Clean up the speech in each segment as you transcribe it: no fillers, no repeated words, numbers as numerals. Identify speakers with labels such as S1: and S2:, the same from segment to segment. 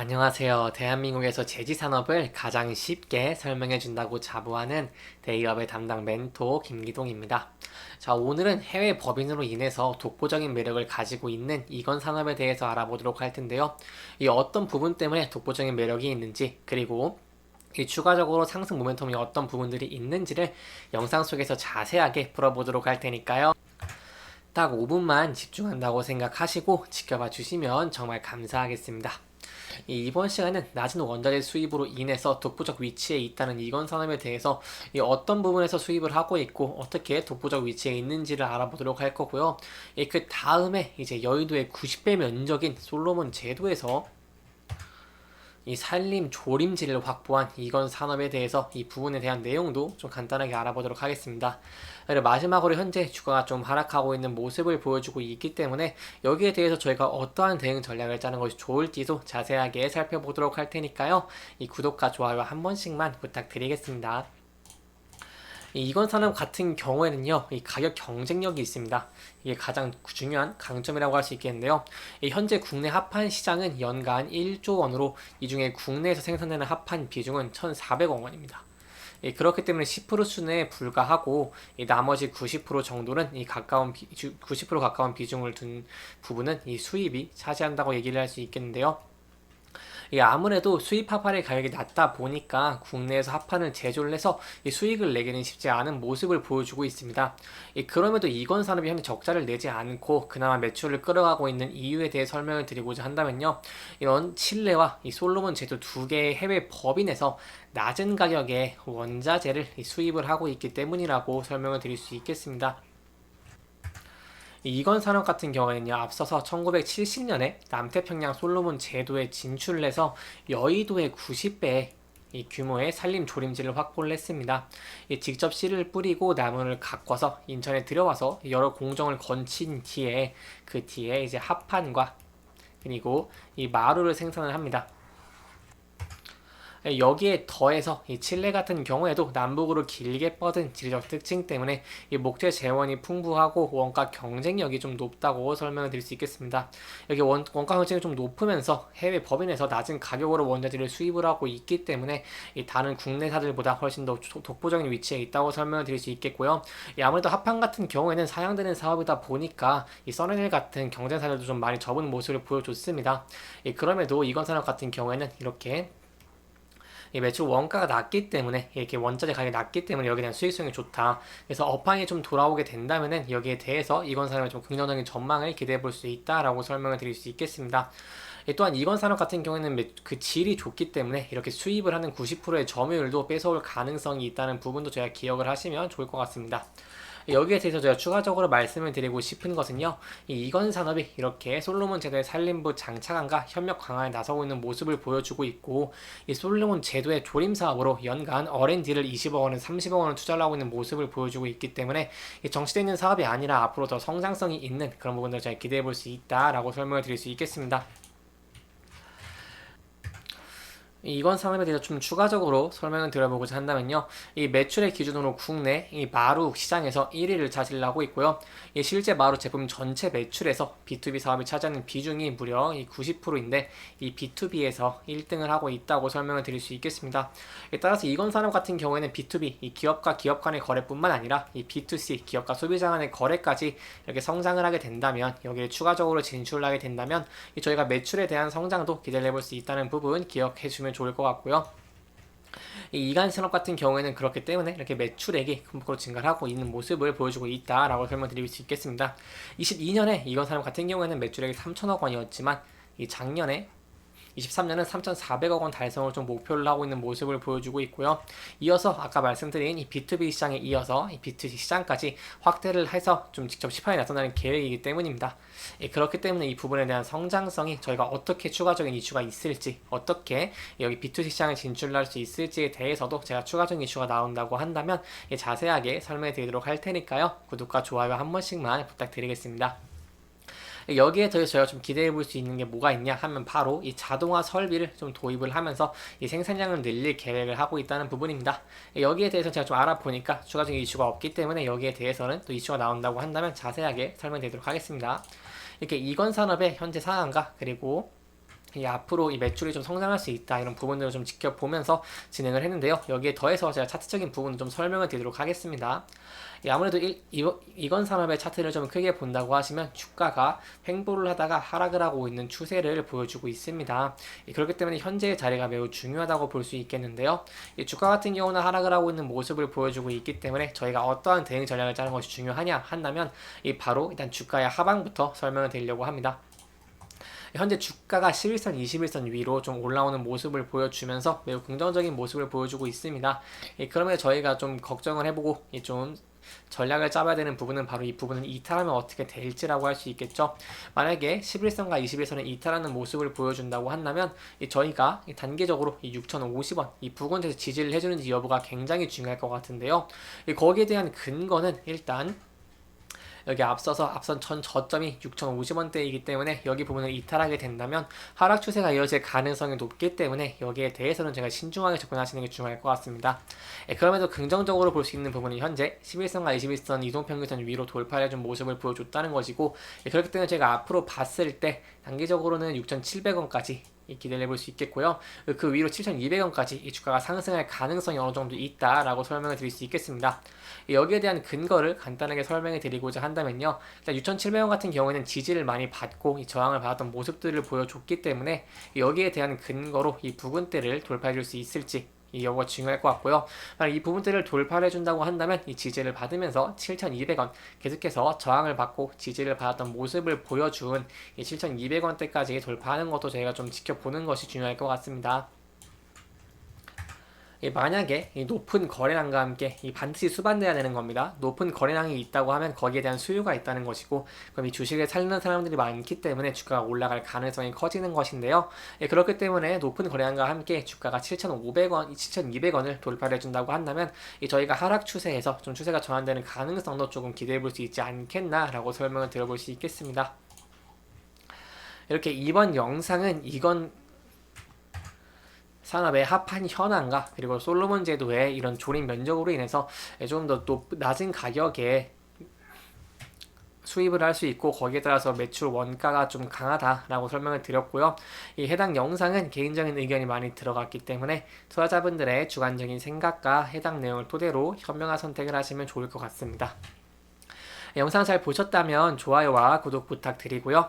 S1: 안녕하세요. 대한민국에서 제지 산업을 가장 쉽게 설명해 준다고 자부하는 데이업의 담당 멘토 김기동입니다. 자, 오늘은 해외 법인으로 인해서 독보적인 매력을 가지고 있는 이건 산업에 대해서 알아보도록 할 텐데요. 이 어떤 부분 때문에 독보적인 매력이 있는지, 그리고 이 추가적으로 상승 모멘텀이 어떤 부분들이 있는지를 영상 속에서 자세하게 풀어보도록 할 테니까요. 딱 5분만 집중한다고 생각하시고 지켜봐 주시면 정말 감사하겠습니다. 이번 시간은 낮은 원자재 수입으로 인해서 독보적 위치에 있다는 이건 산업에 대해서 어떤 부분에서 수입을 하고 있고 어떻게 독보적 위치에 있는지를 알아보도록 할 거고요. 그 다음에 이제 여의도의 90배 면적인 솔로몬 제도에서 이 산림 조림지를 확보한 이건 산업에 대해서 이 부분에 대한 내용도 좀 간단하게 알아보도록 하겠습니다. 그리고 마지막으로 현재 주가가 좀 하락하고 있는 모습을 보여주고 있기 때문에 여기에 대해서 저희가 어떠한 대응 전략을 짜는 것이 좋을지도 자세하게 살펴보도록 할 테니까요. 이 구독과 좋아요 한 번씩만 부탁드리겠습니다. 이건 산업 같은 경우에는요, 이 가격 경쟁력이 있습니다. 이게 가장 중요한 강점이라고 할 수 있겠는데요. 현재 국내 합판 시장은 연간 1조 원으로 이 중에 국내에서 생산되는 합판 비중은 1,400억 원입니다. 그렇기 때문에 10% 수준에 불과하고 나머지 90% 정도는 90% 가까운 비중을 둔 부분은 이 수입이 차지한다고 얘기를 할 수 있겠는데요. 아무래도 수입 합판의 가격이 낮다 보니까 국내에서 합판을 제조를 해서 수익을 내기는 쉽지 않은 모습을 보여주고 있습니다. 그럼에도 이건 산업이 현재 적자를 내지 않고 그나마 매출을 끌어가고 있는 이유에 대해 설명을 드리고자 한다면요. 이런 칠레와 이 솔로몬 제도 두 개의 해외 법인에서 낮은 가격에 원자재를 수입을 하고 있기 때문이라고 설명을 드릴 수 있겠습니다. 이건 산업 같은 경우에는요, 앞서서 1970년에 남태평양 솔로몬 제도에 진출을 해서 여의도의 90배의 이 규모의 산림 조림지를 확보를 했습니다. 직접 씨를 뿌리고 나무를 가꿔서 인천에 들여와서 여러 공정을 거친 뒤에 그 뒤에 이제 합판과 그리고 이 마루를 생산을 합니다. 여기에 더해서 이 칠레 같은 경우에도 남북으로 길게 뻗은 지리적 특징 때문에 이 목재 재원이 풍부하고 원가 경쟁력이 좀 높다고 설명을 드릴 수 있겠습니다. 여기 원가 경쟁이 좀 높으면서 해외 법인에서 낮은 가격으로 원자재를 수입을 하고 있기 때문에 이 다른 국내사들보다 훨씬 더 독보적인 위치에 있다고 설명을 드릴 수 있겠고요. 아무래도 합판 같은 경우에는 사양되는 사업이다 보니까 이 써니힐 같은 경쟁사들도 좀 많이 접은 모습을 보여줬습니다. 그럼에도 이건 산업 같은 경우에는 이렇게 매출 원가가 낮기 때문에 이렇게 원자재 가격이 낮기 때문에 여기에 대한 수익성이 좋다. 그래서 업황이 좀 돌아오게 된다면은 여기에 대해서 이건 산업의 좀 긍정적인 전망을 기대해 볼 수 있다라고 설명을 드릴 수 있겠습니다. 또한 이건 산업 같은 경우에는 그 질이 좋기 때문에 이렇게 수입을 하는 90%의 점유율도 뺏어올 가능성이 있다는 부분도 제가 기억을 하시면 좋을 것 같습니다. 여기에 대해서 제가 추가적으로 말씀을 드리고 싶은 것은요, 이건 산업이 이렇게 솔로몬 제도의 산림부 장차관과 협력 강화에 나서고 있는 모습을 보여주고 있고, 이 솔로몬 제도의 조림 사업으로 연간 R&D를 20억 원에 30억 원을 투자를 하고 있는 모습을 보여주고 있기 때문에 정치되어 있는 사업이 아니라 앞으로 더 성장성이 있는 그런 부분들을 잘 기대해 볼 수 있다라고 설명을 드릴 수 있겠습니다. 이건 산업에 대해서 좀 추가적으로 설명을 드려보고자 한다면요. 이 매출의 기준으로 국내 이 마루 시장에서 1위를 차지하고 있고요. 이 실제 마루 제품 전체 매출에서 B2B 사업이 차지하는 비중이 무려 이 90%인데 이 B2B에서 1등을 하고 있다고 설명을 드릴 수 있겠습니다. 따라서 이건 산업 같은 경우에는 B2B 이 기업과 기업 간의 거래뿐만 아니라 이 B2C 기업과 소비자 간의 거래까지 이렇게 성장을 하게 된다면 여기에 추가적으로 진출을 하게 된다면 저희가 매출에 대한 성장도 기대를 해볼 수 있다는 부분 기억해 주면 좋을 것 같고요. 이 이간 산업 같은 경우에는 그렇기 때문에 이렇게 매출액이 큰 폭으로 증가를 하고 있는 모습을 보여주고 있다라고 설명드릴 수 있겠습니다. 22년에 이건 산업 같은 경우에는 매출액이 3천억 원이었지만 이 작년에 23년은 3,400억 원 달성을 좀 목표를 하고 있는 모습을 보여주고 있고요. 이어서 아까 말씀드린 이 B2B 시장에 이어서 이 B2C 시장까지 확대를 해서 좀 직접 시판에 나선다는 계획이기 때문입니다. 그렇기 때문에 이 부분에 대한 성장성이 저희가 어떻게 추가적인 이슈가 있을지, 어떻게 여기 B2C 시장에 진출할 수 있을지에 대해서도 제가 추가적인 이슈가 나온다고 한다면 자세하게 설명해 드리도록 할 테니까요. 구독과 좋아요 한 번씩만 부탁드리겠습니다. 여기에 더해서 저희가 좀 기대해 볼 수 있는 게 뭐가 있냐 하면 바로 이 자동화 설비를 좀 도입을 하면서 이 생산량을 늘릴 계획을 하고 있다는 부분입니다. 여기에 대해서 제가 좀 알아보니까 추가적인 이슈가 없기 때문에 여기에 대해서는 또 이슈가 나온다고 한다면 자세하게 설명드리도록 하겠습니다. 이렇게 이건 산업의 현재 상황과 그리고 이 앞으로 이 매출이 좀 성장할 수 있다 이런 부분들을 좀 지켜보면서 진행을 했는데요. 여기에 더해서 제가 차트적인 부분을 좀 설명을 드리도록 하겠습니다. 아무래도 이건 산업의 차트를 좀 크게 본다고 하시면 주가가 횡보를 하다가 하락을 하고 있는 추세를 보여주고 있습니다. 그렇기 때문에 현재의 자리가 매우 중요하다고 볼 수 있겠는데요. 이 주가 같은 경우는 하락을 하고 있는 모습을 보여주고 있기 때문에 저희가 어떠한 대응 전략을 짜는 것이 중요하냐 한다면 바로 일단 주가의 하방부터 설명을 드리려고 합니다. 현재 주가가 11선, 21선 위로 좀 올라오는 모습을 보여주면서 매우 긍정적인 모습을 보여주고 있습니다. 그러면 저희가 좀 걱정을 해보고 좀 전략을 짜봐야 되는 부분은 바로 이 부분을 이탈하면 어떻게 될지라고 할 수 있겠죠. 만약에 11선과 21선을 이탈하는 모습을 보여준다고 한다면 저희가 단계적으로 6,050원 이 부근에서 지지를 해주는지 여부가 굉장히 중요할 것 같은데요. 거기에 대한 근거는 일단 여기 앞선 전 저점이 6,050원대이기 때문에 여기 부분을 이탈하게 된다면 하락 추세가 이어질 가능성이 높기 때문에 여기에 대해서는 제가 신중하게 접근하시는 게 중요할 것 같습니다. 그럼에도 긍정적으로 볼 수 있는 부분은 현재 11선과 21선 이동평균선 위로 돌파해준 모습을 보여줬다는 것이고, 그렇기 때문에 제가 앞으로 봤을 때 단기적으로는 6,700원까지 기대를 해볼 수 있겠고요. 그 위로 7,200원까지 이 주가가 상승할 가능성이 어느 정도 있다라고 설명을 드릴 수 있겠습니다. 여기에 대한 근거를 간단하게 설명해 드리고자 한다면요. 일단 6,700원 같은 경우에는 지지를 많이 받고 이 저항을 받았던 모습들을 보여줬기 때문에 여기에 대한 근거로 이 부근대를 돌파해 줄 수 있을지 이 여부가 중요할 것 같고요. 만약 이 부분대를 돌파를 해준다고 한다면 이 지지를 받으면서 7,200원 계속해서 저항을 받고 지지를 받았던 모습을 보여준 이 7,200원대까지 돌파하는 것도 저희가 좀 지켜보는 것이 중요할 것 같습니다. 만약에 이 높은 거래량과 함께 반드시 수반돼야 되는 겁니다. 높은 거래량이 있다고 하면 거기에 대한 수요가 있다는 것이고, 그럼 이 주식을 사는 사람들이 많기 때문에 주가가 올라갈 가능성이 커지는 것인데요. 그렇기 때문에 높은 거래량과 함께 주가가 7,500원, 7,200원을 돌파를 해준다고 한다면 저희가 하락 추세에서 좀 추세가 전환되는 가능성도 조금 기대해 볼 수 있지 않겠나라고 설명을 드려볼 수 있겠습니다. 이렇게 이번 영상은 이건 산업의 합한 현황과 그리고 솔로몬 제도의 이런 조립 면적으로 인해서 좀 더 낮은 가격에 수입을 할 수 있고 거기에 따라서 매출 원가가 좀 강하다라고 설명을 드렸고요. 이 해당 영상은 개인적인 의견이 많이 들어갔기 때문에 투자자분들의 주관적인 생각과 해당 내용을 토대로 현명한 선택을 하시면 좋을 것 같습니다. 영상 잘 보셨다면 좋아요와 구독 부탁드리고요.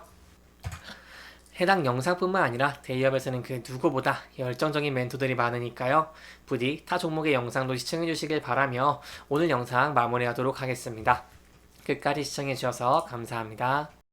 S1: 해당 영상뿐만 아니라 대기업에서는 그 누구보다 열정적인 멘토들이 많으니까요. 부디 타 종목의 영상도 시청해주시길 바라며 오늘 영상 마무리하도록 하겠습니다. 끝까지 시청해주셔서 감사합니다.